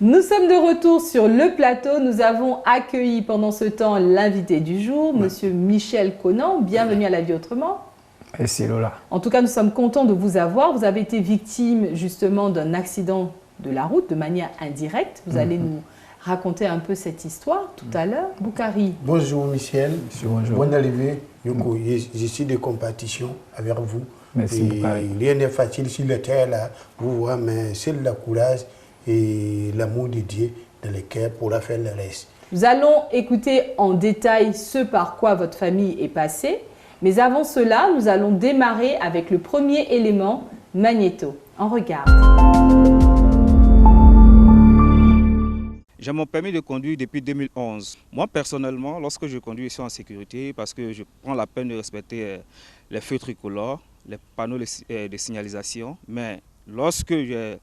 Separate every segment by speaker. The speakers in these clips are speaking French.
Speaker 1: Nous sommes de retour sur le plateau. Nous avons accueilli pendant ce temps l'invité du jour, Monsieur Michel Conan. Bienvenue à La Vie Autrement.
Speaker 2: Merci Lola.
Speaker 1: En tout cas, nous sommes contents de vous avoir. Vous avez été victime justement d'un accident de la route de manière indirecte. Vous allez nous raconter un peu cette histoire tout à l'heure. Boukari.
Speaker 3: Bonjour Michel.
Speaker 2: Bonjour.
Speaker 3: Bonne arrivée. Je suis de compétition avec vous.
Speaker 2: Merci Boukari.
Speaker 3: Rien n'est facile sur la terre là, vous voyez, mais c'est le courage et l'amour de Dieu dans le cœur pour faire le reste.
Speaker 1: Nous allons écouter en détail ce par quoi votre famille est passée. Mais avant cela, nous allons démarrer avec le premier élément, Magnéto. On regarde.
Speaker 4: J'ai mon permis de conduire depuis 2011. Moi, personnellement, lorsque je conduis, je suis en sécurité parce que je prends la peine de respecter les feux tricolores, les panneaux de signalisation. Mais lorsque j'ai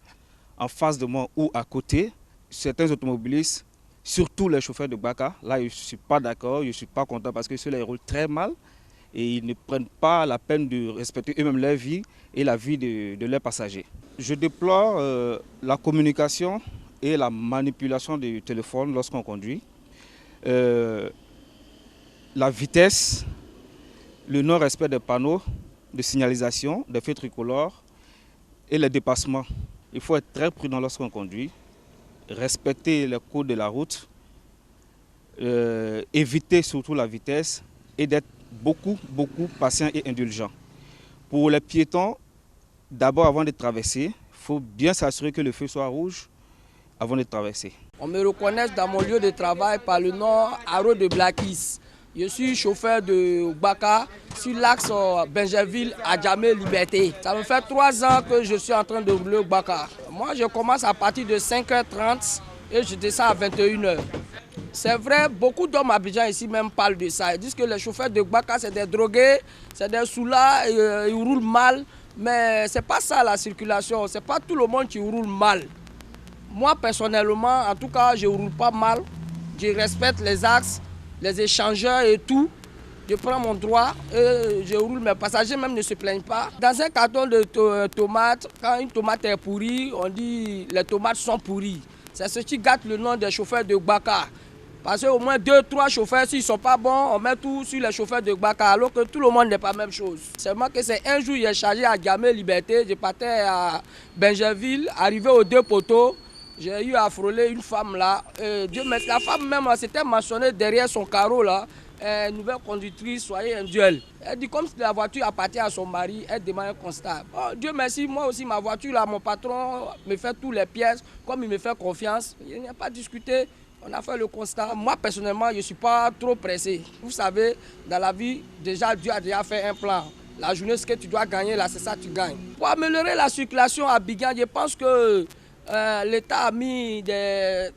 Speaker 4: en face de moi ou à côté, certains automobilistes, surtout les chauffeurs de Baka, là, je ne suis pas d'accord, je ne suis pas content parce que ceux-là, ils roulent très mal et ils ne prennent pas la peine de respecter eux-mêmes leur vie et la vie de leurs passagers. Je déplore la communication et la manipulation du téléphone lorsqu'on conduit, la vitesse, le non-respect des panneaux de signalisation, des feux tricolores et les dépassements. Il faut être très prudent lorsqu'on conduit, respecter les codes de la route, éviter surtout la vitesse et d'être beaucoup patient et indulgent. Pour les piétons, d'abord avant de traverser, il faut bien s'assurer que le feu soit rouge avant de traverser.
Speaker 5: On me reconnaît dans mon lieu de travail par le nom Haro de Blakis. Je suis chauffeur de Baka sur l'axe Benjerville à Djamé Liberté. Ça me fait 3 ans que je suis en train de rouler au Baka. Moi, je commence à partir de 5h30 et je descends à 21h. C'est vrai, beaucoup d'hommes abidjan ici même parlent de ça. Ils disent que les chauffeurs de Baka, c'est des drogués, c'est des soulas, ils roulent mal. Mais ce n'est pas ça la circulation, ce n'est pas tout le monde qui roule mal. Moi, personnellement, en tout cas, je ne roule pas mal. Je respecte les axes, les échangeurs et tout. Je prends mon droit et je roule. Mes passagers même ne se plaignent pas. Dans un carton de tomates, quand une tomate est pourrie, on dit les tomates sont pourries. C'est ce qui gâte le nom des chauffeurs de Baka. Parce qu'au moins 2-3 chauffeurs, s'ils ne sont pas bons, on met tout sur les chauffeurs de Baka, alors que tout le monde n'est pas la même chose. Seulement que c'est un jour, il est chargé à Djamé Liberté, je partais à Benjerville, arrivé aux 2 poteaux. J'ai eu à frôler une femme là. Dieu merci, la femme même s'était mentionnée derrière son carreau là. Nouvelle conductrice, soyez un duel. Elle dit comme si la voiture appartient à son mari, elle demande un constat. Oh, Dieu merci, moi aussi ma voiture là, mon patron me fait toutes les pièces, comme il me fait confiance. Il n'y a pas discuté, on a fait le constat. Moi personnellement, je ne suis pas trop pressé. Vous savez, dans la vie, déjà Dieu a déjà fait un plan. La journée, ce que tu dois gagner là, c'est ça que tu gagnes. Pour améliorer la circulation à Abidjan, je pense que l'État a mis des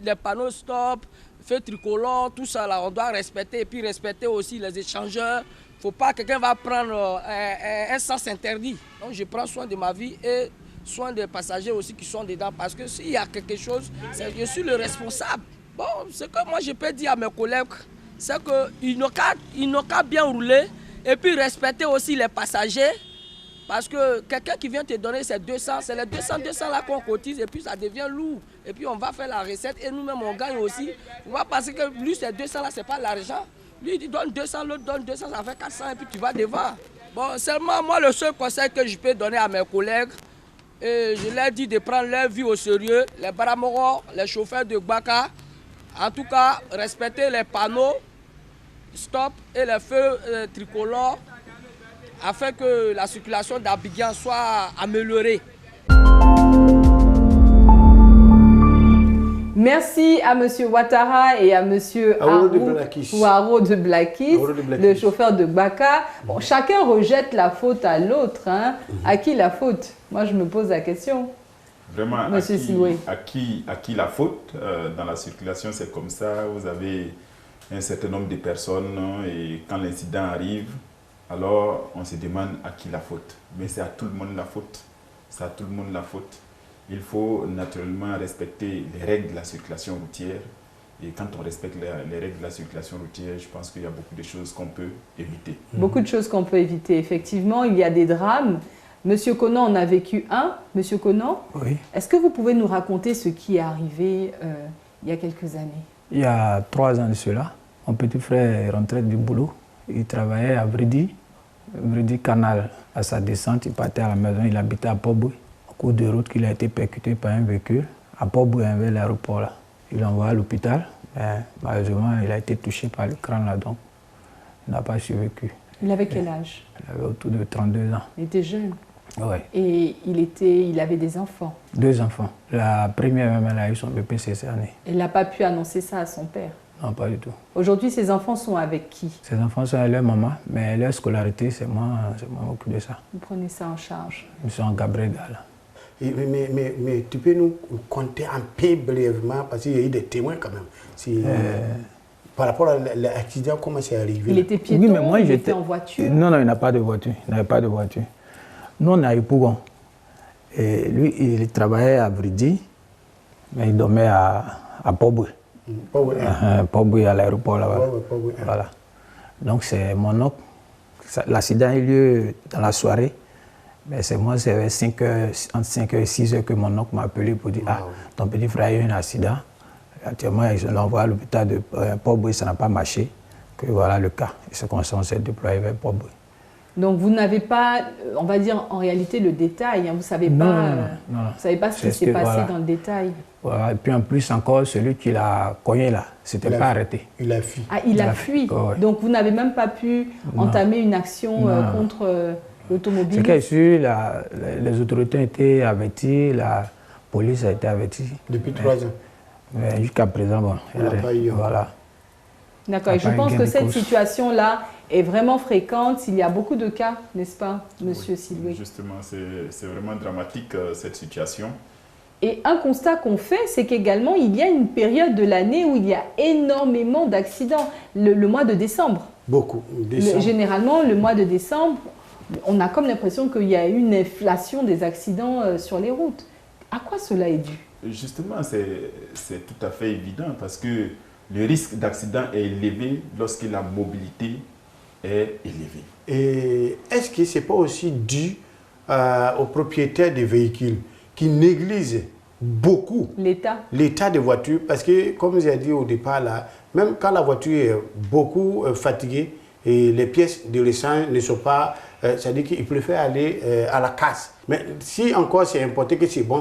Speaker 5: des panneaux stop, feux tricolores, tout ça là, on doit respecter et puis respecter aussi les échangeurs. Il ne faut pas que quelqu'un va prendre un sens interdit. Donc je prends soin de ma vie et soin des passagers aussi qui sont dedans parce que s'il y a quelque chose, je suis le responsable. Bon, ce que moi je peux dire à mes collègues, c'est qu'ils n'ont qu'à bien rouler et puis respecter aussi les passagers. Parce que quelqu'un qui vient te donner ces 200, c'est les 200 là qu'on cotise et puis ça devient lourd. Et puis on va faire la recette et nous-mêmes on gagne aussi. On va penser que lui, ces 200 là, c'est pas l'argent. Lui, il donne 200, l'autre donne 200, ça fait 400 et puis tu vas devant. Bon, seulement moi, le seul conseil que je peux donner à mes collègues, je leur dis de prendre leur vie au sérieux. Les Baramoro, les chauffeurs de Baka, en tout cas, respecter les panneaux, stop et les feux tricolores, afin que la circulation d'Abidjan soit améliorée.
Speaker 1: Merci à M. Ouattara et à M. Haro de Blakis, le chauffeur de Baka. Bon, chacun rejette la faute à l'autre. Hein. À qui la faute? Moi, je me pose la question.
Speaker 6: Vraiment, à qui la faute dans la circulation, c'est comme ça. Vous avez un certain nombre de personnes et quand l'incident arrive, alors on se demande à qui la faute. Mais c'est à tout le monde la faute. C'est à tout le monde la faute. Il faut naturellement respecter les règles de la circulation routière. Et quand on respecte les règles de la circulation routière, je pense qu'il y a beaucoup de choses qu'on peut éviter.
Speaker 1: Beaucoup de choses qu'on peut éviter. Effectivement, il y a des drames. Monsieur Conan en a vécu un. Monsieur Conan,
Speaker 2: oui.
Speaker 1: Est-ce que vous pouvez nous raconter ce qui est arrivé il y a quelques années?
Speaker 2: Il y a 3 ans de cela, mon petit frère est rentré du boulot. Il travaillait à Vridi Canal. À sa descente, il partait à la maison, il habitait à Port-Bouy. Au cours de route, il a été percuté par un véhicule à Port-Bouy, vers l'aéroport là. Il l'a envoyé à l'hôpital, mais malheureusement, il a été touché par le crâne là, donc il n'a pas survécu.
Speaker 1: Il avait quel âge?
Speaker 2: Il avait autour de 32 ans.
Speaker 1: Il était jeune.
Speaker 2: Oui.
Speaker 1: Et il avait des enfants? 2
Speaker 2: enfants. La première même, elle a eu son bébé cette année.
Speaker 1: Il n'a pas pu annoncer ça à son père?
Speaker 2: Non, pas du tout.
Speaker 1: Aujourd'hui, ses enfants sont avec qui?
Speaker 2: Ses enfants sont avec leur maman, mais leur scolarité, c'est moi qui m'occupe de ça.
Speaker 1: Vous prenez ça en charge?
Speaker 2: Ils sont en Gabrega, là.
Speaker 3: Mais tu peux nous compter un peu brièvement, parce qu'il y a eu des témoins quand même. Par rapport à l'accident, comment c'est arrivé?
Speaker 1: Il était piéton,
Speaker 2: oui, mais moi,
Speaker 1: il était en voiture?
Speaker 2: Non, il n'a pas de voiture. Il n'avait pas de voiture. Nous, on a eu Pougon. Et lui, il travaillait à Vridi, mais il dormait à Port-Bouy. Port-Bouy à l'aéroport là-bas. Voilà. Donc c'est mon oncle. L'accident a eu lieu dans la soirée. Mais c'est moi, c'est vers 5 heures, entre 5 h et 6 h que mon oncle m'a appelé pour dire ah, ton petit frère a eu un accident. Actuellement, ils l'ont envoyé à l'hôpital de Port-Bouy, ça n'a pas marché. Que voilà le cas. Et c'est comme ça qu'on s'est déployé vers Port-Bouy.
Speaker 1: Donc vous n'avez pas, on va dire en réalité le détail, hein, vous ne savez pas ce qui s'est passé dans le détail.
Speaker 2: Voilà. Et puis en plus encore, celui qui l'a cogné là, c'était pas arrêté.
Speaker 3: Il a fui.
Speaker 1: Ah, il a fui.
Speaker 2: Oh, ouais.
Speaker 1: Donc vous n'avez même pas pu entamer une action contre l'automobile.
Speaker 2: C'est que sûr, les autorités ont été averties, la police a été avertie.
Speaker 3: Depuis 3 ans.
Speaker 2: Mais jusqu'à présent, bon,
Speaker 3: on n'a pas eu.
Speaker 2: Voilà.
Speaker 1: D'accord, et je pense que cette situation-là est vraiment fréquente. Il y a beaucoup de cas, n'est-ce pas, Monsieur Siloué?
Speaker 6: Justement, c'est vraiment dramatique cette situation.
Speaker 1: Et un constat qu'on fait, c'est qu'également, il y a une période de l'année où il y a énormément d'accidents. Le mois de décembre.
Speaker 3: Beaucoup.
Speaker 1: Généralement, le mois de décembre, on a comme l'impression qu'il y a une inflation des accidents sur les routes. À quoi cela est dû?
Speaker 6: Justement, c'est tout à fait évident parce que le risque d'accident est élevé lorsque la mobilité est élevée. Et
Speaker 3: est-ce que ce n'est pas aussi dû aux propriétaires des véhicules qui négligent beaucoup l'état des voitures? Parce que, comme j'ai dit au départ, là, même quand la voiture est beaucoup fatiguée et les pièces de rechange ne sont pas... c'est-à-dire qu'ils préfèrent aller à la casse. Mais si encore c'est importé que c'est bon,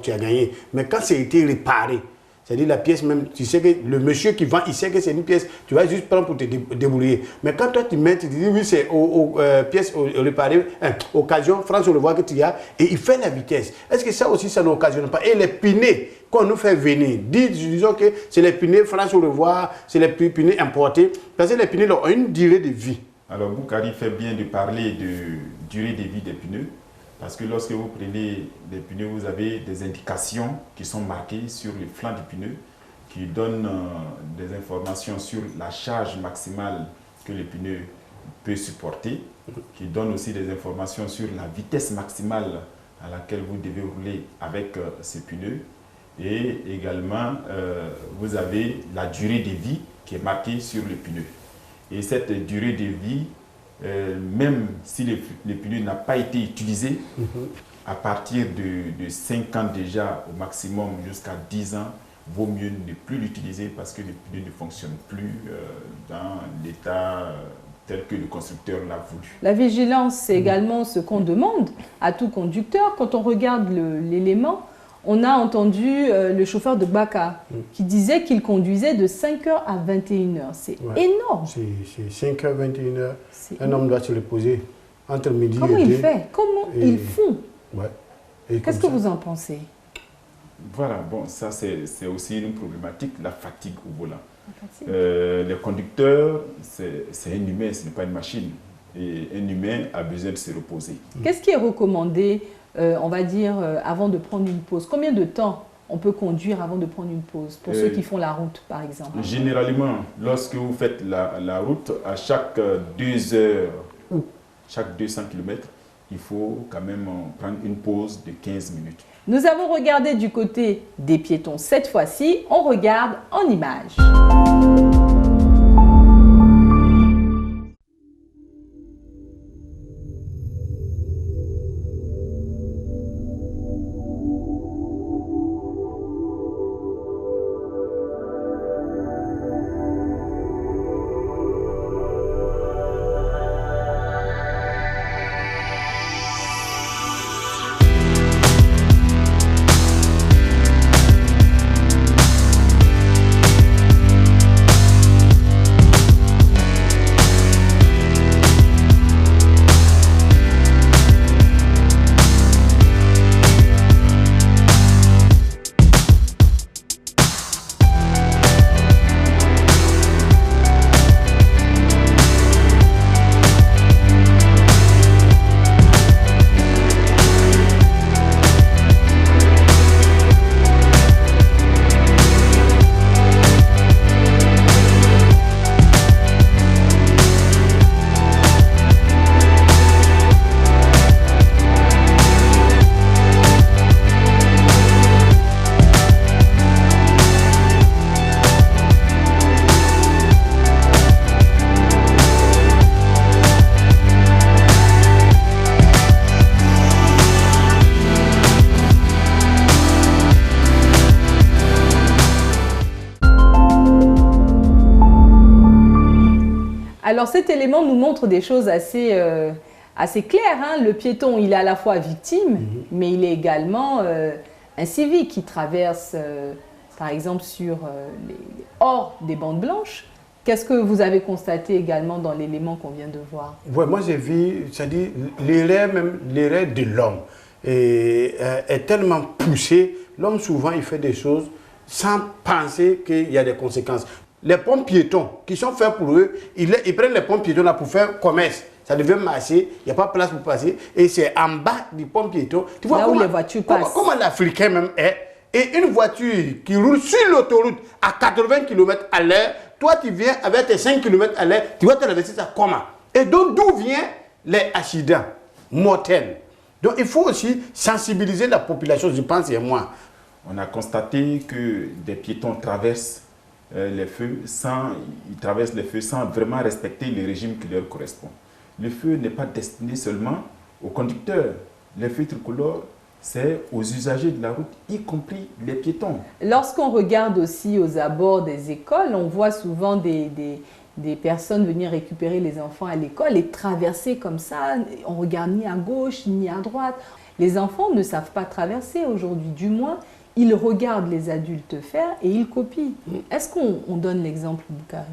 Speaker 3: tu as gagné. Mais quand c'est été réparé, c'est-à-dire la pièce même, tu sais que le monsieur qui vend, il sait que c'est une pièce, tu vas juste prendre pour te débrouiller. Mais quand toi tu mets, tu dis oui, c'est pièce réparée, occasion, France, on le voit que tu as, et il fait la vitesse. Est-ce que ça aussi, ça n'occasionne pas? Et les pinés qu'on nous fait venir, disons que c'est les pinés, France, on le voit, c'est les pinés importés, parce que les pinés ont une durée de vie.
Speaker 6: Alors, Boukari fait bien de parler de durée de vie des pneus. Parce que lorsque vous prenez des pneus, vous avez des indications qui sont marquées sur le flanc du pneu, qui donnent des informations sur la charge maximale que le pneu peut supporter, qui donnent aussi des informations sur la vitesse maximale à laquelle vous devez rouler avec ces pneus. Et également, vous avez la durée de vie qui est marquée sur le pneu. Et cette durée de vie, même si le pneu n'a pas été utilisé, à partir de 5 ans déjà au maximum jusqu'à 10 ans, vaut mieux ne plus l'utiliser parce que le pneu ne fonctionne plus dans l'état tel que le constructeur l'a voulu.
Speaker 1: La vigilance, c'est également ce qu'on demande à tout conducteur. Quand on regarde l'élément, on a entendu le chauffeur de Baka qui disait qu'il conduisait de 5h à 21h. C'est énorme.
Speaker 3: C'est 5h, 21h. Un homme doit se reposer entre midi et 2.
Speaker 1: Comment il fait? Comment ils font? Qu'est-ce que vous en pensez?
Speaker 6: Voilà, bon, ça c'est aussi une problématique, la fatigue au volant. Les conducteurs, c'est un humain, ce n'est pas une machine. Et un humain a besoin de se reposer.
Speaker 1: Qu'est-ce qui est recommandé, on va dire, avant de prendre une pause? Combien de temps on peut conduire avant de prendre une pause, pour ceux qui font la route, par exemple?
Speaker 6: Généralement, lorsque vous faites la route, à chaque 2 heures ou chaque 200 km, il faut quand même prendre une pause de 15 minutes.
Speaker 1: Nous avons regardé du côté des piétons. Cette fois-ci, on regarde en images. Alors cet élément nous montre des choses assez claires. Hein. Le piéton, il est à la fois victime, mais il est également un civique qui traverse, par exemple, hors des bandes blanches. Qu'est-ce que vous avez constaté également dans l'élément qu'on vient de voir?
Speaker 3: Ouais, moi j'ai vu, c'est-à-dire l'erreur de l'homme est tellement poussée. L'homme souvent il fait des choses sans penser qu'il y a des conséquences. Les ponts piétons qui sont faits pour eux, ils prennent les ponts piétons là pour faire commerce. Ça devait marcher, il n'y a pas de place pour passer. Et c'est en bas du pont piéton. Tu vois
Speaker 1: là où les voitures passent.
Speaker 3: Comment l'Africain même est. Et une voiture qui roule sur l'autoroute à 80 km à l'heure, toi tu viens avec tes 5 km à l'heure, tu vas te traverser ça comment? Et donc d'où viennent les accidents mortels? Donc il faut aussi sensibiliser la population, je pense, et moi.
Speaker 6: On a constaté que des piétons traversent les feux sans vraiment respecter le régime qui leur correspond. Le feu n'est pas destiné seulement aux conducteurs. Les feux tricolores, c'est aux usagers de la route, y compris les piétons.
Speaker 1: Lorsqu'on regarde aussi aux abords des écoles, on voit souvent des personnes venir récupérer les enfants à l'école et traverser comme ça. On ne regarde ni à gauche ni à droite. Les enfants ne savent pas traverser aujourd'hui, du moins. Ils regardent les adultes faire et ils copient. Est-ce qu'on donne l'exemple, Boukari?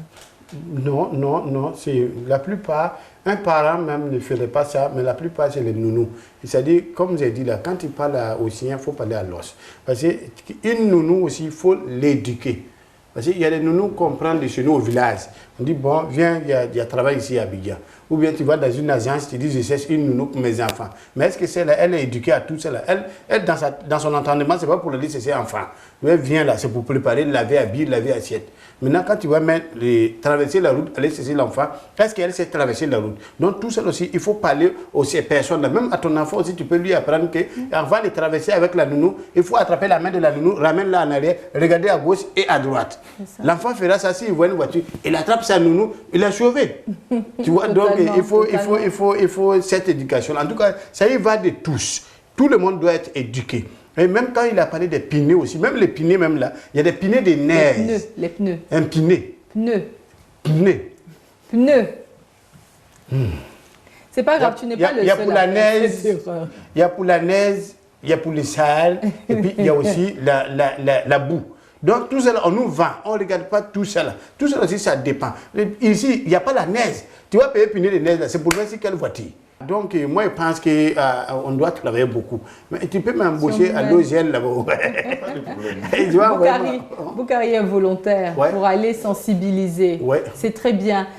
Speaker 3: Non. C'est la plupart, un parent même ne ferait pas ça, mais la plupart, c'est les nounous. C'est-à-dire, comme j'ai dit là, quand il parle au sien, il faut parler à l'os. Parce qu'une nounou aussi, il faut l'éduquer. Parce qu'il y a des nounous qu'on prend de chez nous au village. On dit, bon, viens, il y a travail ici à Abidjan. Ou bien tu vas dans une agence, tu dis, je cherche une nounou pour mes enfants. Mais est-ce que celle-là, elle est éduquée à tout cela? Elle dans son entendement, ce n'est pas pour le dire c'est ses enfants. Mais elle vient là, c'est pour préparer, laver habit, laver assiette. Maintenant, quand tu vas traverser la route, aller chercher l'enfant, est-ce qu'elle sait traverser la route? Donc tout ça aussi, il faut parler aux ces personnes-là. Même à ton enfant aussi, tu peux lui apprendre qu'avant de traverser avec la nounou, il faut attraper la main de la nounou, ramène-la en arrière, regarder à gauche et à droite. L'enfant fera ça s'il voit une voiture, il attrape sa nounou, il l'a sauvé. Tu vois, donc il faut cette éducation. En tout cas, ça y va de tous. Tout le monde doit être éduqué. Et même quand il a parlé des pinés aussi, même les pinés même là, il y a des pinés de neige.
Speaker 1: Les pneus.
Speaker 3: Un piné.
Speaker 1: Pneus.
Speaker 3: C'est
Speaker 1: pas grave, tu n'es pas le seul.
Speaker 3: Il y a pour la neige, il y a pour la neige, il y a pour les Sahel, et puis il y a aussi la boue. Donc tout ça, on nous vend, on ne regarde pas tout ça là. Tout ça aussi, ça dépend. Ici, il n'y a pas la neige. Tu vas payer piné de neige là, c'est pour voir si quelle voiture. Donc, moi, je pense qu'on doit travailler beaucoup. Mais tu peux m'embaucher à l'OGL là-bas.
Speaker 1: Boukari est volontaire pour aller sensibiliser.
Speaker 3: Ouais.
Speaker 1: C'est très bien.